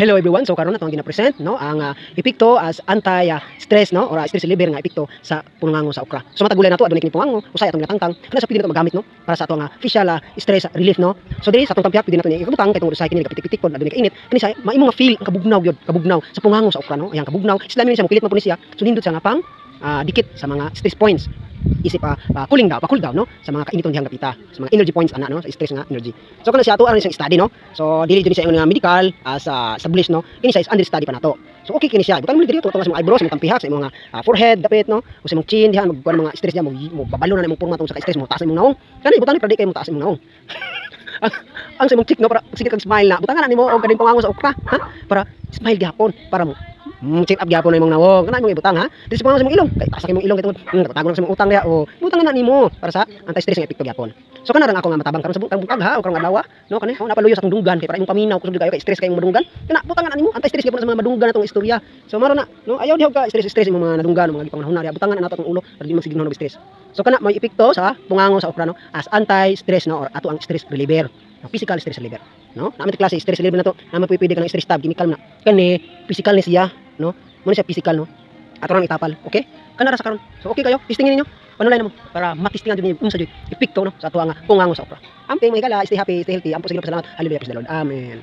Hello everyone. So karon nato ang gina-present no ang epekto as anti-stress no or stress reliever nga epekto sa pungango sa okra. So matagulay nato adunay kini pungango usay atong ginatangtang kana sa pwede nato magamit no para sa atong facial stress relief no. So diri sa atong tampiak pwede nato ni ikabutang kay tungod usay kini kapitik-pitik pod adunay kainit kani sa maimo nga feel ang kabugnaw gyud kabugnaw sa pungango sa okra no. Ayang kabugnaw islamin siya mo pilit man po ni siya. So nindot siya nga pang dikit sa mga stress points isip cooling down, pa-cool down no sa mga kainiton dihang kapita, sa mga energy points ana no, sa stress nga energy. So kana siya ato aron siyang study no. So dili jud siya nga medical sa bliss no. Kini siya is under study pa nato. So okay kini siya. Butang mo diri to sa mga eyebrows, sa mga tampihak, sa mga forehead dapit no, o sa mga chin diha magkuan mga stress diha mo babalo na imong porma tong sa stress mo taas imong naong. Kani butang ni predi kay mo taas imong naong. ang sa imong cheek no para sige kag smile na. Butangan na nimo og kaning pangango sa okra ha para smile gihapon para mo check up gyapon na imong nawong kana imong ibutang ha dili sa imong ilong kay tasak imong ilong kay tungod tago na sa imong utang diha o butangan na nimo para sa anti-stress nga epekto gyapon. So kana ra ako nga matabang karon sa butang ha o karong adlaw no kani ako napaluyo sa akong dunggan kay para imong paminaw kusog kayo kay stress kay imong madunggan kana butangan na nimo anti-stress gyapon sa mga madunggan natong istorya. So maro na no ayaw diha ka stress imong mga nadunggan mga gipanghuna diha butangan na nato atong ulo para di man sige no stress. So kana may epekto sa pungango sa okra no as anti-stress no or ato ang stress reliever. Physical stress reliever no namin klase stress reliever na to naman pwede ka ng stress tab chemical na kani physical ni siya no mo siya physical no ato nang itapal okay kana ra sa karon. So okay kayo testingin ninyo panulay namo para matistingan jud ninyo unsa jud epekto no sa ato ang pungango sa okra. Amping mga gala stay happy stay healthy ampo sige salamat hallelujah praise the Lord amen.